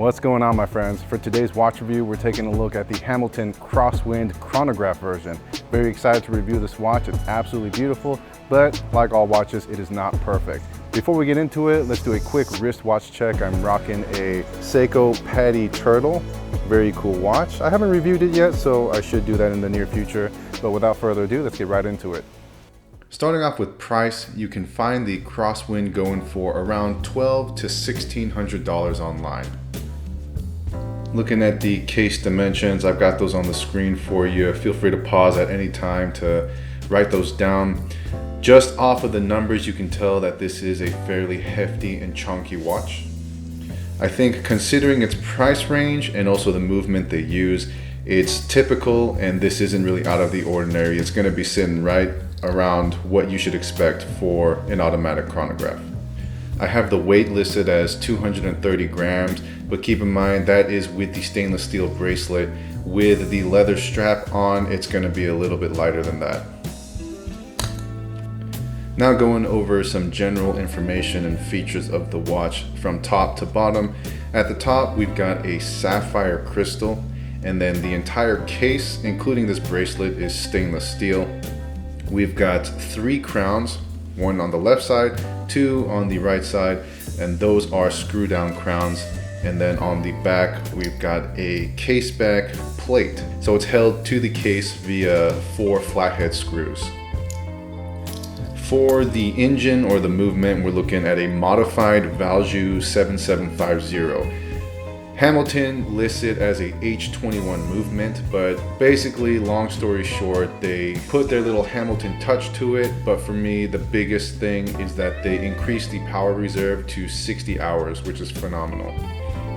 What's going on, my friends? For today's watch review, we're taking a look at the Hamilton Crosswind Chronograph version. Very excited to review this watch. It's absolutely beautiful, but like all watches, it is not perfect. Before we get into it, let's do a quick wristwatch check. I'm rocking a Seiko Patty Turtle. Very cool watch. I haven't reviewed it yet, so I should do that in the near future. But without further ado, let's get right into it. Starting off with price, you can find the Crosswind going for around $1,200 to $1,600 online. Looking at the case dimensions, I've got those on the screen for you. Feel free to pause at any time to write those down. Just off of the numbers, you can tell that this is a fairly hefty and chunky watch. I think considering its price range and also the movement they use, it's typical, and this isn't really out of the ordinary. It's going to be sitting right around what you should expect for an automatic chronograph. I have the weight listed as 230 grams, but keep in mind that is with the stainless steel bracelet. With the leather strap on, it's going to be a little bit lighter than that. Now going over some general information and features of the watch from top to bottom. At the top, we've got a sapphire crystal, and then the entire case, including this bracelet, is stainless steel. We've got 3 crowns, one on the left side, 2 on the right side, and those are screw down crowns. And then on the back, we've got a Caseback plate. So it's held to the case via 4 flathead screws. For the engine or the movement, we're looking at a modified Valjoux 7750. Hamilton listed as a H21 movement, but basically, long story short, they put their little Hamilton touch to it. But for me, the biggest thing is that they increased the power reserve to 60 hours, which is phenomenal.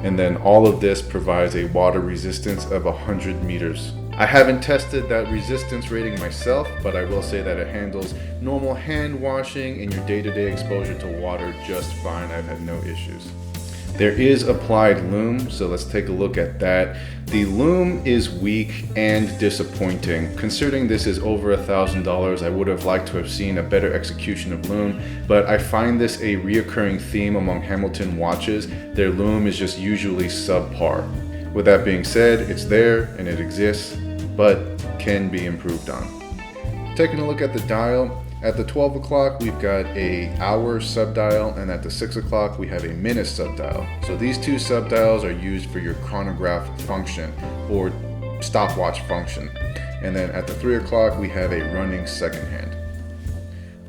And then all of this provides a water resistance of 100 meters. I haven't tested that resistance rating myself, but I will say that it handles normal hand washing and your day-to-day exposure to water just fine. I've had no issues. There is applied lume, so let's take a look at that. The lume is weak and disappointing. Considering this is over $1,000, I would have liked to have seen a better execution of lume, but I find this a reoccurring theme among Hamilton watches. Their lume is just usually subpar. With that being said, it's there and it exists, but can be improved on. Taking a look at the dial, at the 12 o'clock, we've got a hour subdial, and at the 6 o'clock, we have a minute subdial. So these 2 subdials are used for your chronograph function or stopwatch function. And then at the 3 o'clock, we have a running second hand.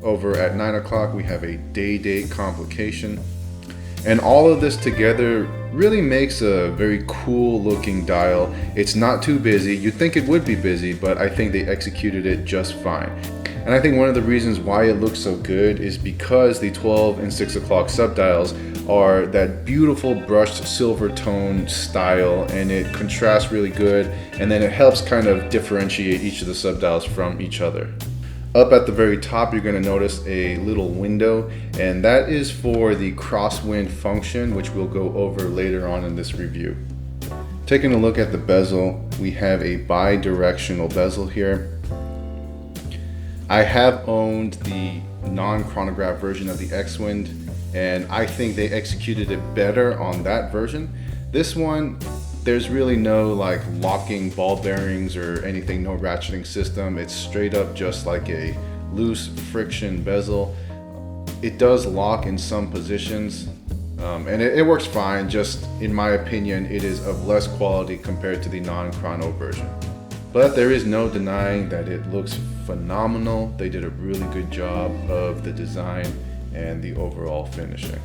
Over at 9 o'clock, we have a day-date complication. And all of this together really makes a very cool looking dial. It's not too busy. You'd think it would be busy, but I think they executed it just fine. And I think one of the reasons why it looks so good is because the 12 and 6 o'clock subdials are that beautiful brushed silver tone style, and it contrasts really good, and then it helps kind of differentiate each of the subdials from each other. Up at the very top, you're going to notice a little window, and that is for the crosswind function, which we'll go over later on in this review. Taking a look at the bezel, we have a bi-directional bezel here. I have owned the non-chronograph version of the X-Wind, and I think they executed it better on that version. This one, there's really no like locking ball bearings or anything, no ratcheting system. It's straight up just like a loose friction bezel. It does lock in some positions, and it works fine. Just in my opinion, it is of less quality compared to the non-chrono version. But there is no denying that it looks phenomenal. They did a really good job of the design and the overall finishing.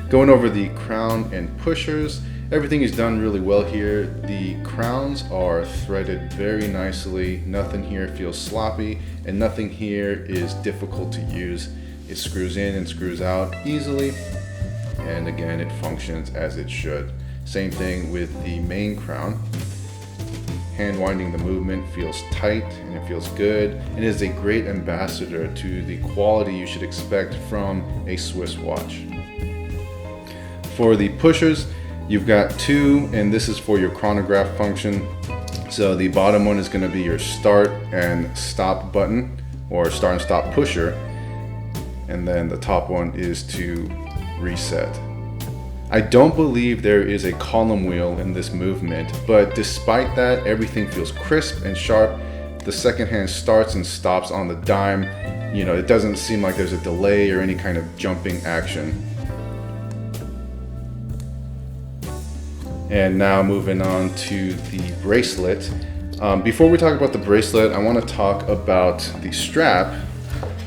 Going over the crown and pushers, everything is done really well here. The crowns are threaded very nicely. Nothing here feels sloppy, and nothing here is difficult to use. It screws in and screws out easily, and again, it functions as it should. Same thing with the main crown. Hand winding the movement feels tight and it feels good, and is a great ambassador to the quality you should expect from a Swiss watch. For the pushers, you've got 2, and this is for your chronograph function. So the bottom one is going to be your start and stop button, or start and stop pusher, and then the top one is to reset. I don't believe there is a column wheel in this movement, but despite that, everything feels crisp and sharp. The second hand starts and stops on the dime. You know, it doesn't seem like there's a delay or any kind of jumping action. And now moving on to the bracelet. Before we talk about the bracelet, I want to talk about the strap,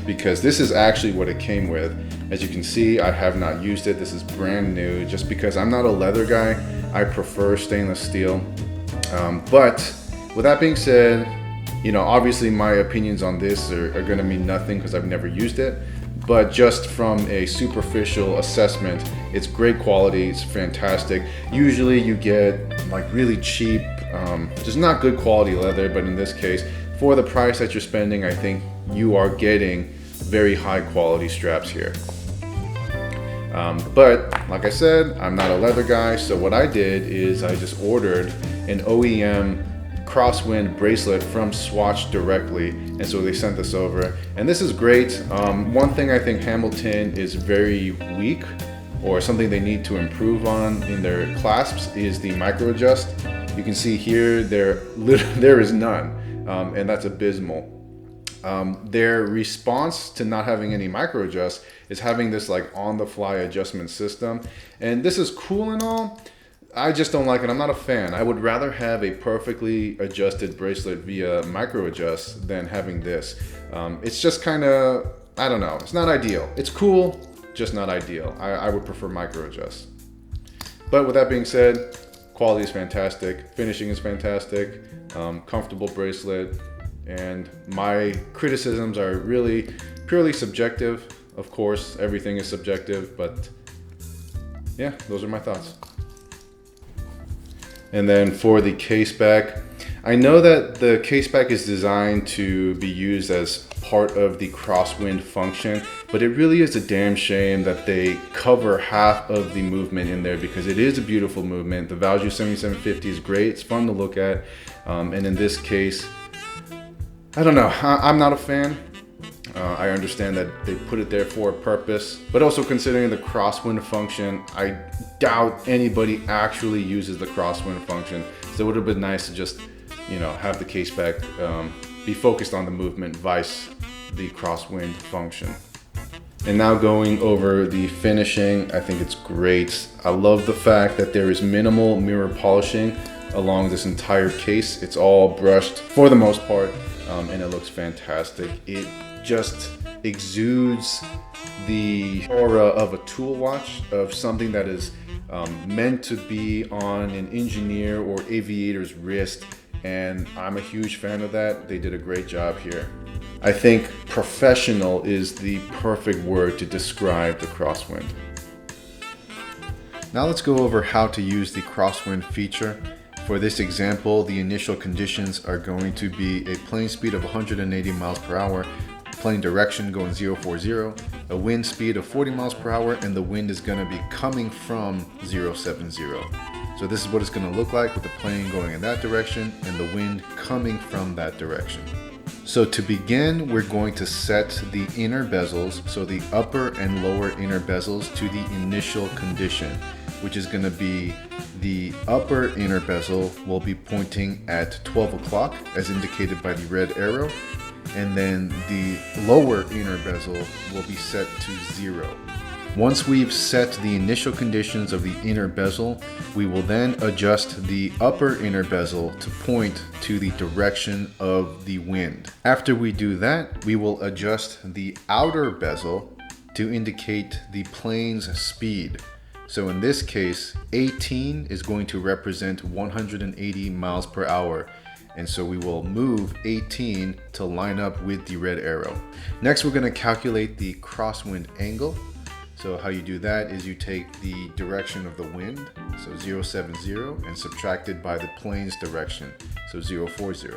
because this is actually what it came with. As you can see, I have not used it. This is brand new, just because I'm not a leather guy. I prefer stainless steel. But with that being said, you know, obviously my opinions on this are going to mean nothing because I've never used it. But just from a superficial assessment, it's great quality, it's fantastic. Usually you get like really cheap, just not good quality leather, but in this case, for the price that you're spending, I think you are getting very high quality straps here. But like I said, I'm not a leather guy, so what I did is I just ordered an OEM Crosswind bracelet from Swatch directly, and so they sent this over, and this is great. One thing I think Hamilton is very weak, or something they need to improve on in their clasps, is the micro adjust. You can see here there is none, and that's abysmal. Their response to not having any micro adjust is having this like on the fly adjustment system, and this is cool and all. I just don't like it. I'm not a fan. I would rather have a perfectly adjusted bracelet via micro adjust than having this. It's just kind of, I don't know. It's not ideal. It's cool, just not ideal. I would prefer micro adjust. But with that being said, quality is fantastic. Finishing is fantastic. Comfortable bracelet. And my criticisms are really purely subjective. Of course, everything is subjective, but yeah, those are my thoughts. And then for the caseback, I know that the caseback is designed to be used as part of the Crosswind function, but it really is a damn shame that they cover half of the movement in there, because it is a beautiful movement. The Valjoux 7750 is great, it's fun to look at, and in this case, I don't know, I'm not a fan. I understand that they put it there for a purpose, but also considering the Crosswind function, I doubt anybody actually uses the Crosswind function. So it would have been nice to just, you know, have the caseback be focused on the movement vice the Crosswind function. And now going over the finishing, I think it's great. I love the fact that there is minimal mirror polishing along this entire case. It's all brushed for the most part, and it looks fantastic. It just exudes the aura of a tool watch, of something that is meant to be on an engineer or aviator's wrist, and I'm a huge fan of that. They did a great job here. I think professional is the perfect word to describe the Crosswind. Now let's go over how to use the Crosswind feature. For this example, the initial conditions are going to be a plane speed of 180 miles per hour, plane direction going 040, a wind speed of 40 miles per hour, and the wind is going to be coming from 070. So this is what it's going to look like with the plane going in that direction and the wind coming from that direction. So to begin, we're going to set the inner bezels, so the upper and lower inner bezels, to the initial condition, which is going to be the upper inner bezel will be pointing at 12 o'clock as indicated by the red arrow, and then the lower inner bezel will be set to 0. Once we've set the initial conditions of the inner bezel, we will then adjust the upper inner bezel to point to the direction of the wind. After we do that, we will adjust the outer bezel to indicate the plane's speed. So in this case, 18 is going to represent 180 miles per hour. And so we will move 18 to line up with the red arrow. Next, we're going to calculate the crosswind angle. So how you do that is you take the direction of the wind, so 070, and subtract it by the plane's direction, so 040.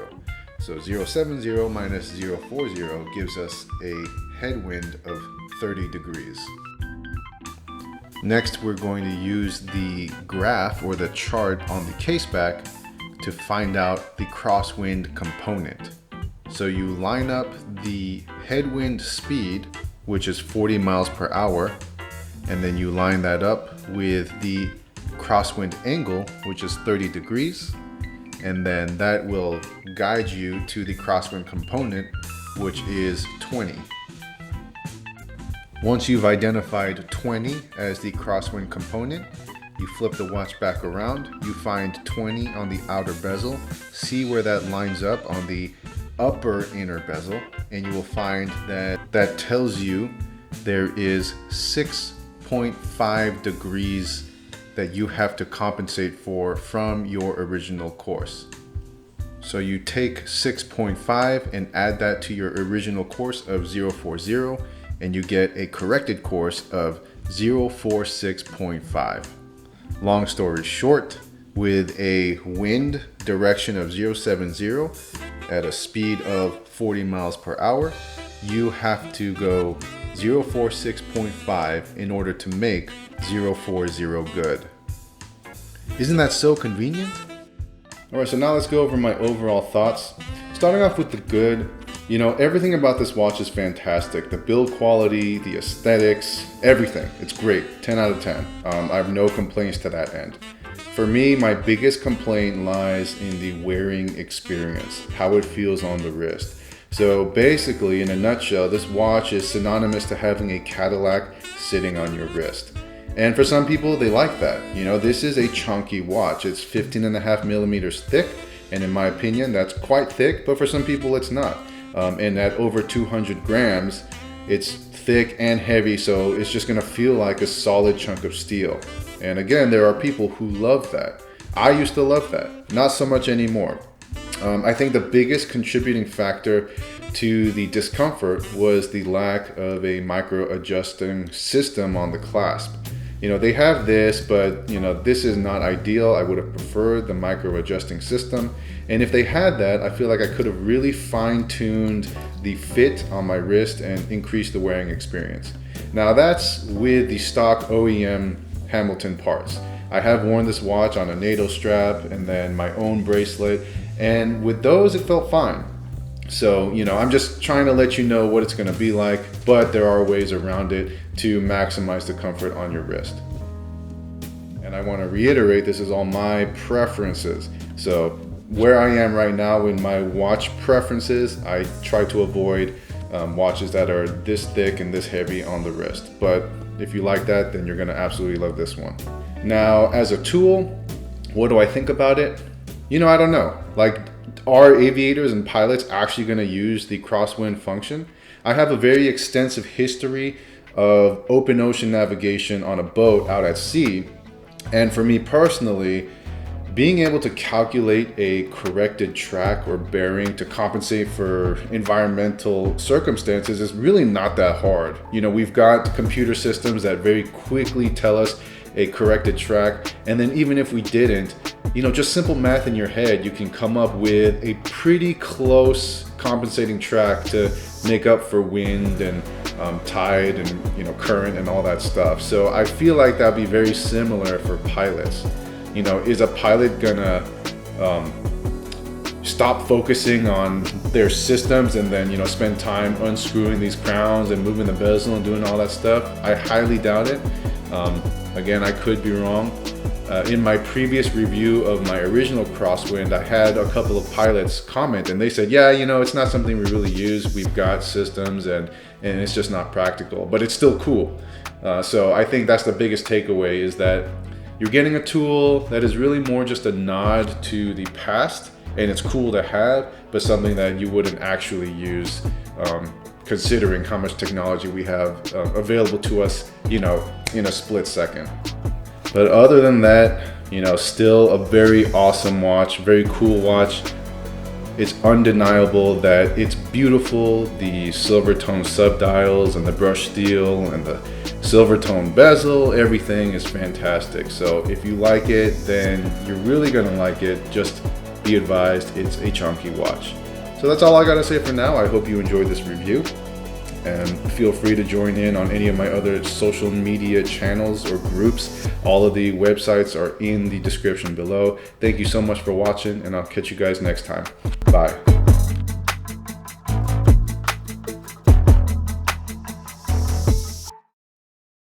So 070 minus 040 gives us a headwind of 30 degrees. Next, we're going to use the graph or the chart on the caseback to find out the crosswind component. So you line up the headwind speed, which is 40 miles per hour, and then you line that up with the crosswind angle, which is 30 degrees, and then that will guide you to the crosswind component, which is 20. Once you've identified 20 as the crosswind component, you flip the watch back around, you find 20 on the outer bezel, see where that lines up on the upper inner bezel, and you will find that that tells you there is 6.5 degrees that you have to compensate for from your original course. So you take 6.5 and add that to your original course of 040, and you get a corrected course of 046.5. Long story short, with a wind direction of 070 at a speed of 40 miles per hour, you have to go 046.5 in order to make 040 good. Isn't that so convenient? Alright, so now let's go over my overall thoughts. Starting off with the good, you know, everything about this watch is fantastic. The build quality, the aesthetics, everything. It's great. 10 out of 10. I have no complaints to that end. For me, my biggest complaint lies in the wearing experience, how it feels on the wrist. So basically, in a nutshell, this watch is synonymous to having a Cadillac sitting on your wrist. And for some people, they like that. You know, this is a chunky watch. It's 15.5 millimeters thick, and in my opinion, that's quite thick, but for some people, it's not. And at over 200 grams, it's thick and heavy, so it's just gonna feel like a solid chunk of steel. And again, there are people who love that. I used to love that, not so much anymore. I think the biggest contributing factor to the discomfort was the lack of a micro adjusting system on the clasp. You know, they have this, but you know, this is not ideal. I would have preferred the micro adjusting system. And if they had that, I feel like I could have really fine-tuned the fit on my wrist and increased the wearing experience. Now that's with the stock OEM Hamilton parts. I have worn this watch on a NATO strap and then my own bracelet, and with those it felt fine. So, you know, I'm just trying to let you know what it's going to be like, but there are ways around it to maximize the comfort on your wrist. And I want to reiterate, this is all my preferences. So where I am right now in my watch preferences, I try to avoid watches that are this thick and this heavy on the wrist. But if you like that, then you're going to absolutely love this one. Now, as a tool, what do I think about it? You know, I don't know. Like, are aviators and pilots actually going to use the crosswind function? I have a very extensive history of open ocean navigation on a boat out at sea. And for me personally, being able to calculate a corrected track or bearing to compensate for environmental circumstances is really not that hard. You know, we've got computer systems that very quickly tell us a corrected track. And then even if we didn't, you know, just simple math in your head, you can come up with a pretty close compensating track to make up for wind and tide and, you know, current and all that stuff. So I feel like that'd be very similar for pilots. You know, is a pilot gonna stop focusing on their systems and then, you know, spend time unscrewing these crowns and moving the bezel and doing all that stuff? I highly doubt it. Again, I could be wrong. In my previous review of my original Crosswind, I had a couple of pilots comment and they said, yeah, you know, it's not something we really use. We've got systems and it's just not practical, but it's still cool. So I think that's the biggest takeaway, is that you're getting a tool that is really more just a nod to the past, and it's cool to have, but something that you wouldn't actually use, considering how much technology we have available to us, you know, in a split second. But other than that, you know, still a very awesome watch, very cool watch. It's undeniable that it's beautiful. The silver tone subdials and the brush steel and the silver tone bezel, everything is fantastic. So if you like it, then you're really gonna like it. Just be advised, it's a chunky watch. So that's all I gotta say for now. I hope you enjoyed this review, and feel free to join in on any of my other social media channels or groups. All of the websites are in the description below. Thank you so much for watching, and I'll catch you guys next time. Bye.